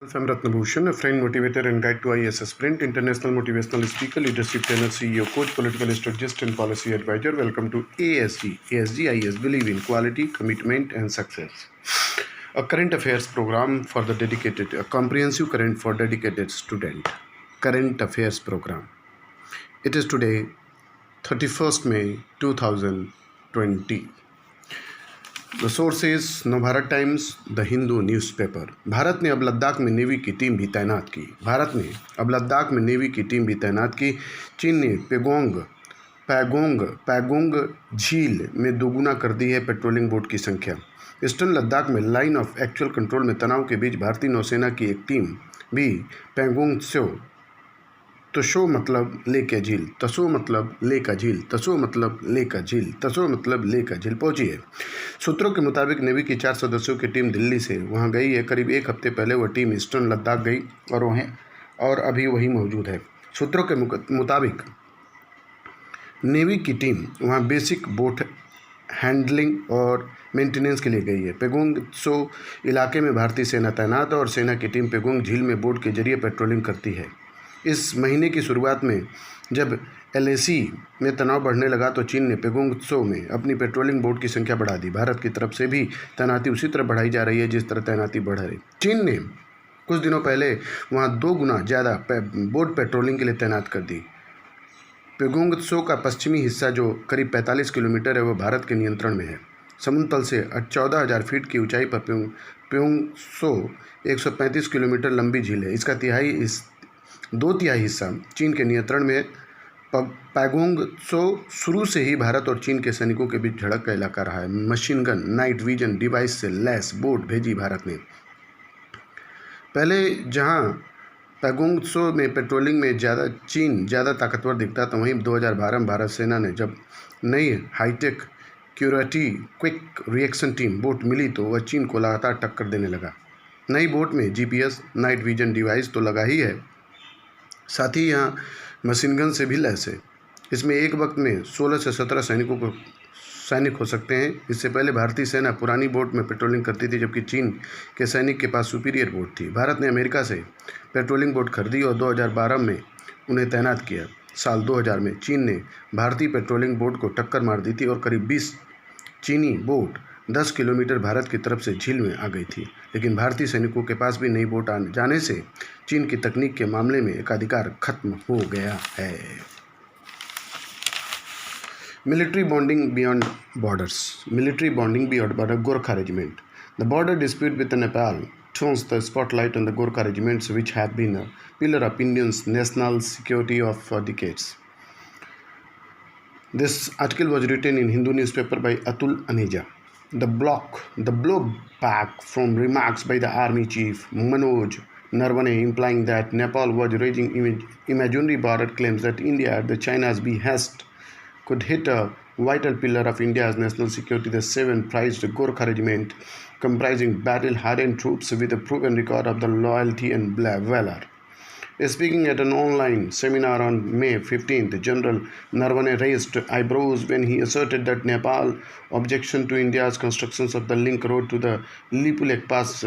I'm R.BHUSHAN, a friend, motivator, and guide to IAS aspirant, international motivational speaker, leadership trainer, CEO, coach, political strategist, and policy advisor. Welcome to ASG. ASG, believe in quality, commitment, and success. A current affairs program for the dedicated, a comprehensive current for dedicated student. Current affairs program. It is today, 31st May 2020. The source is Navbharat times, the Hindu newspaper. Bharat ने अब लद्दाख में navy की team भी तैनात की। भारत ने अब लद्दाख में नेवी की टीम भी तैनात की। चीन ने पैगोंग झील में दोगुना कर दी है पेट्रोलिंग बोट की संख्या। ईस्टर्न लद्दाख में लाइन ऑफ एक्चुअल कंट्रोल में तनाव के बीच भारतीय नौसेना की एक टीम भी पैगोंग तसो मतलब लेका झील, तसो मतलब लेका झील, तसो मतलब लेका झील, तसो मतलब लेका झील पहुंची है। सूत्रों के मुताबिक नेवी की 4 सदस्यों की टीम दिल्ली से वहां गई है। करीब एक हफ्ते पहले वह टीम ईस्टर्न लद्दाख गई और अभी वही मौजूद है। सूत्रों के मुताबिक नेवी की टीम वहां बेसिक बोट हैंडलिंग और मेंटेनेंस के लिए गई है। पेगोंग त्सो इलाके में भारतीय सेना तैनात है और सेना की टीम पेगोंग झील में बोट के जरिए पेट्रोलिंग करती है। इस महीने की शुरुआत में जब LAC में तनाव बढ़ने लगा तो चीन ने पेगोंग त्सो में अपनी पेट्रोलिंग बोट की संख्या बढ़ा दी। भारत की तरफ से भी तैनाती उसी तरह बढ़ाई जा रही है जिस तरह तैनाती बढ़ रही। चीन ने कुछ दिनों पहले वहां 2 गुना ज़्यादा बोट पेट्रोलिंग के लिए तैनात कर दी। पेगोंग त्सो का पश्चिमी हिस्सा जो करीब 45 किलोमीटर है वह भारत के नियंत्रण में है। समुद्र तल से 14,000 फीट की ऊंचाई पर पेगोंग त्सो 135 किलोमीटर लंबी झील है। इसका 2/3 हिस्सा चीन के नियंत्रण में। पैगोंग त्सो शुरू से ही भारत और चीन के सैनिकों के बीच झड़प का इलाका रहा है। Machine gun, night vision device से लैस बोट भेजी भारत ने। पहले जहां पैगोंग त्सो में पेट्रोलिंग में चीन ज़्यादा ताकतवर दिखता था, वहीं 2012 में भारत सेना ने जब नई hitech quick reaction team boat मिली तो वह चीन को लगातार टक्कर देने लगा। नई बोट में GPS, नाइट विजन डिवाइस तो लगा ही है, साथ ही यहाँ मशीन गन से भी लैस है। इसमें एक वक्त में 16 से 17 सैनिक हो सकते हैं। इससे पहले भारतीय सेना पुरानी बोट में पेट्रोलिंग करती थी, जबकि चीन के सैनिक के पास सुपीरियर बोट थी। भारत ने अमेरिका से पेट्रोलिंग बोट खरीदी और 2012 में उन्हें तैनात किया। साल 2000 में चीन ने भारतीय पेट्रोलिंग बोट को टक्कर मार दी थी और करीब 20 चीनी बोट 10 किलोमीटर भारत की तरफ से झील में आ गई थी। लेकिन भारतीय सैनिकों के पास भी नई बोट आ जाने से चीन की तकनीक के मामले में एकाधिकार खत्म हो गया है। Military bonding beyond border Gorkha regiment. The border dispute with Nepal turns the spotlight on the Gorkha regiments, which have been a pillar of Indians' national security for decades. This article was written in Hindu newspaper by Atul Aneja. The blowback from remarks by the army chief Manoj Narwane implying that Nepal was raising imaginary border claims that India at the China's behest could hit a vital pillar of India's national security. The 7 prized Gorkha regiment, comprising battle-hardened troops with a proven record of the loyalty and valor. Speaking at an online seminar on May 15th, General Narwane raised eyebrows when he asserted that Nepal's objection to India's construction of the link road to the Lipulek Pass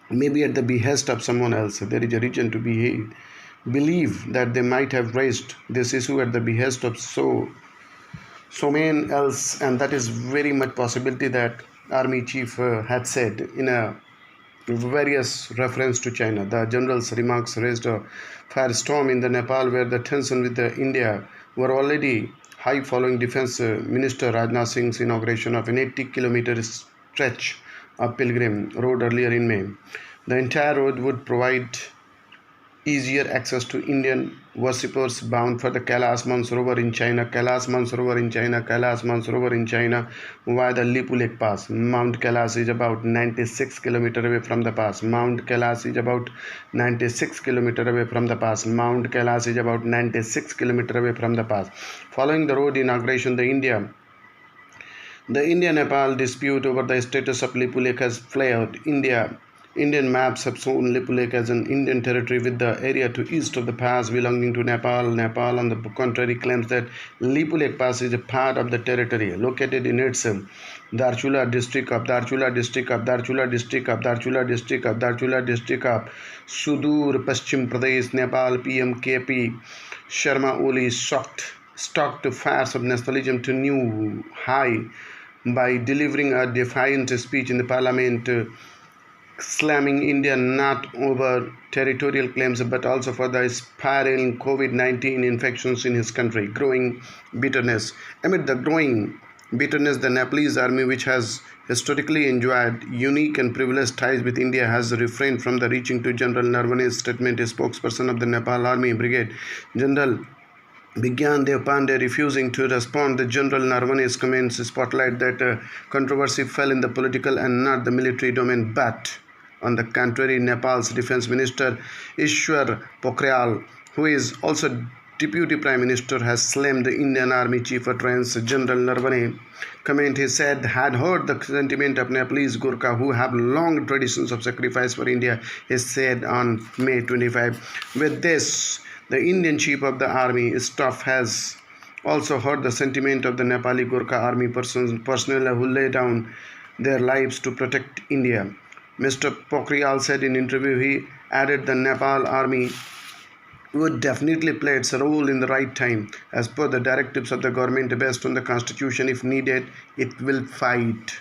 may be at the behest of someone else. There is a reason to believe that they might have raised this issue at the behest of someone else, and that is very much possibility that Army Chief had said in a various reference to China. The general's remarks raised a firestorm in the Nepal, where the tension with India were already high following Defense Minister Rajnath Singh's inauguration of an 80-kilometer stretch of pilgrim road earlier in May. The entire road would provide easier access to Indian worshippers bound for the Kailash Mansarovar in China via the Lipulek Pass. Mount Kailash is about 96 km away from the pass. Mount Kailash is about 96 km away from the pass. Mount Kailash is about 96 km away from the pass. Following the road inauguration, the India-Nepal dispute over the status of Lipulek has flared. Indian maps have shown Lipulek as an Indian territory, with the area to east of the pass belonging to Nepal. Nepal, on the contrary, claims that Lipulek Pass is a part of the territory located in its Darchula district of Darchula district of Darchula district of Darchula district of Darchula district of Sudur Paschim Pradesh, Nepal. PM K.P. Sharma Oli stalked fires of nationalism to new high by delivering a defiant speech in the parliament, slamming India not over territorial claims but also for the spiraling COVID-19 infections in his country. Growing bitterness. Amid the growing bitterness, the Nepalese army, which has historically enjoyed unique and privileged ties with India, has refrained from the reaching to General Narvane's statement. A spokesperson of the Nepal Army Brigade, General Bigyan Dev Pandey, refusing to respond. The General Narvane's comments spotlight that controversy fell in the political and not the military domain, but on the contrary, Nepal's Defense Minister Ishwar Pokhriyal, who is also Deputy Prime Minister, has slammed the Indian Army Chief Utterance. General Narvane comment, he said, had heard the sentiment of Nepalese Gurkha who have long traditions of sacrifice for India. He said on May 25. With this, the Indian Chief of the Army Staff has also heard the sentiment of the Nepali Gurkha Army personnel who lay down their lives to protect India. Mr. Pokhriyal said in interview, he added the Nepal Army would definitely play its role in the right time. As per the directives of the government based on the constitution, if needed, it will fight.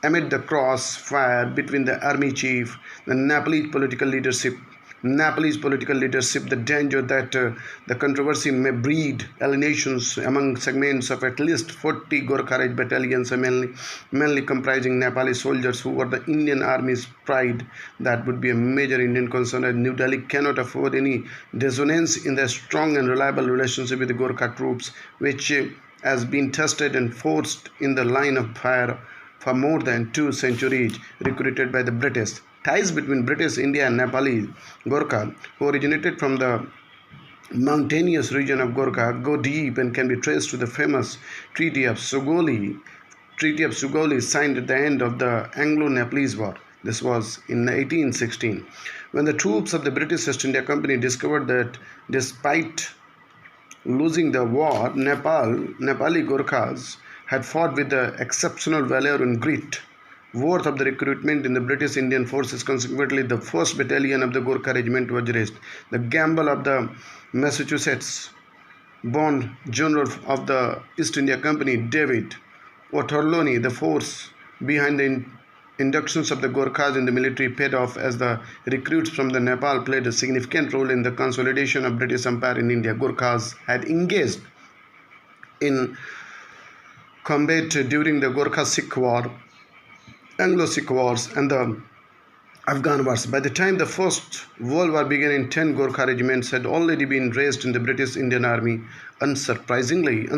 Amid the crossfire between the army chief, the Nepalese political leadership, the danger that the controversy may breed alienations among segments of at least 40 Gorkha battalions, mainly comprising Nepali soldiers who were the Indian Army's pride. That would be a major Indian concern, and New Delhi cannot afford any dissonance in their strong and reliable relationship with the Gorkha troops, which has been tested and forced in the line of fire for more than 2 centuries, recruited by the British. Ties between British India and Nepali Gorkha, who originated from the mountainous region of Gorkha, go deep and can be traced to the famous Treaty of Sugoli, signed at the end of the Anglo-Nepalese War. This was in 1816, when the troops of the British East India Company discovered that despite losing the war, Nepali Gorkhas had fought with the exceptional valor and grit worth of the recruitment in the British Indian forces. Consequently, the 1st Battalion of the Gorkha Regiment was raised. The gamble of the Massachusetts-born general of the East India Company, David Otterlony, the force behind the inductions of the Gorkhas in the military, paid off, as the recruits from the Nepal played a significant role in the consolidation of British Empire in India. Gorkhas had engaged in combat during the Gorkha-Sikh War, Anglo-Sikh Wars, and the Afghan Wars. By the time the First World War began, 10 Gorkha regiments had already been raised in the British Indian Army. Unsurprisingly,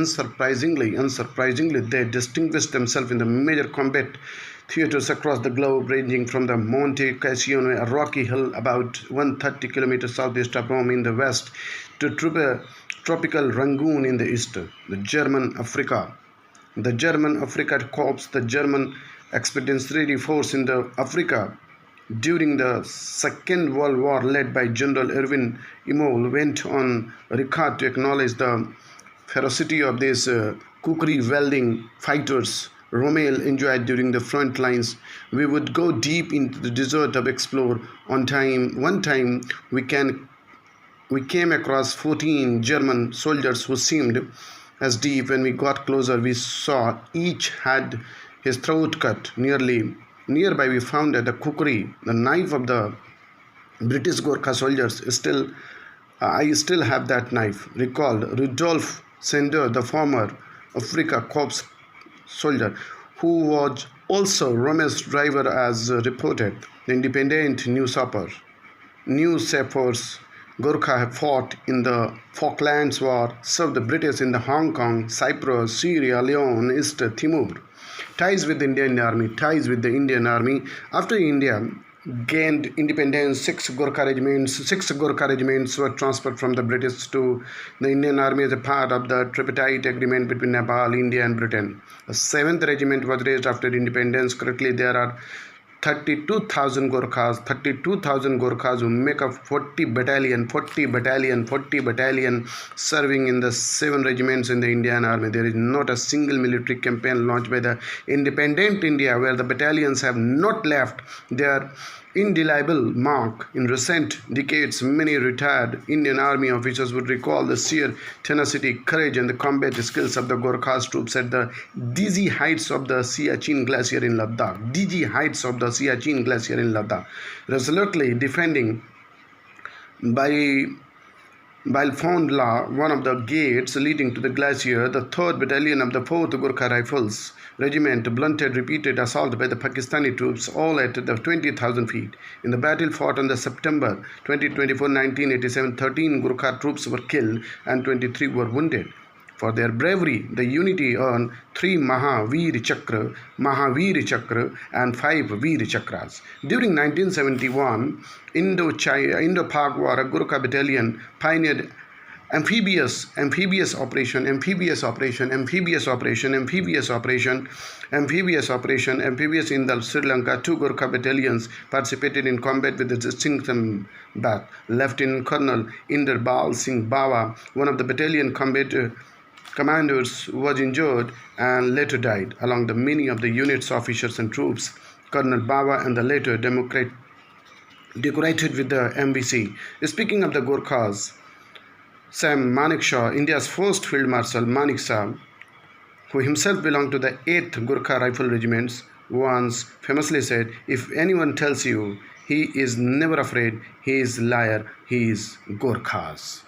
they distinguished themselves in the major combat theaters across the globe, ranging from the Monte Cassino, a rocky hill about 130 kilometers southeast of Rome in the west, to tropical Rangoon in the east. The German Africa Corps, the German Expeditionary Force in the Africa during the Second World War, led by General Erwin Rommel, went on record to acknowledge the ferocity of these kukri-wielding fighters Rommel enjoyed during the front lines. We would go deep into the desert to explore. One time we came across 14 German soldiers who seemed as deep. When we got closer, we saw each had his throat cut. Nearby we found that the kukri, the knife of the British Gorkha soldiers, I still have that knife, recalled Rudolf Sender, the former Africa Corps soldier, who was also Rommel's driver, as reported. The independent Newspapers Gorkha have fought in the Falklands War, served the British in the Hong Kong, Cyprus, Sierra Leone, East Timor. Ties with the Indian Army. After India gained independence, 6 Gorkha regiments were transferred from the British to the Indian Army as a part of the tripartite agreement between Nepal, India and Britain. A 7th regiment was raised after independence. Currently there are 32,000 Gorkhas who make up 40 battalion serving in the 7 regiments in the Indian Army. There is not a single military campaign launched by the independent India where the battalions have not left their indelible mark. In recent decades, many retired Indian Army officers would recall the sheer tenacity, courage, and the combat skills of the Gorkhas troops at the dizzy heights of the Siachen Glacier in Ladakh. Resolutely defending by Balfondla, one of the gates leading to the glacier, the 3rd Battalion of the 4th Gurkha Rifles Regiment blunted repeated assault by the Pakistani troops, all at the 20,000 feet. In the battle fought on the September 2024, 1987, 13 Gurkha troops were killed and 23 were wounded. For their bravery, the unity earned 3 Mahavir Chakra, and 5 Veer Chakras. During 1971, Indo-Pak War, a Gurkha battalion pioneered amphibious operation in the Sri Lanka. 2 Gurkha battalions participated in combat with the distinction that Lieutenant Colonel Inder Bal Singh Bawa, one of the battalion commanders, was injured and later died. Along the many of the unit's officers and troops, Colonel Bawa and the later decorated with the MBC. Speaking of the Gurkhas, Sam Manekshaw, India's first Field Marshal Manekshaw, who himself belonged to the 8th Gurkha Rifle Regiments, once famously said, "If anyone tells you he is never afraid, he is a liar. He is Gurkhas."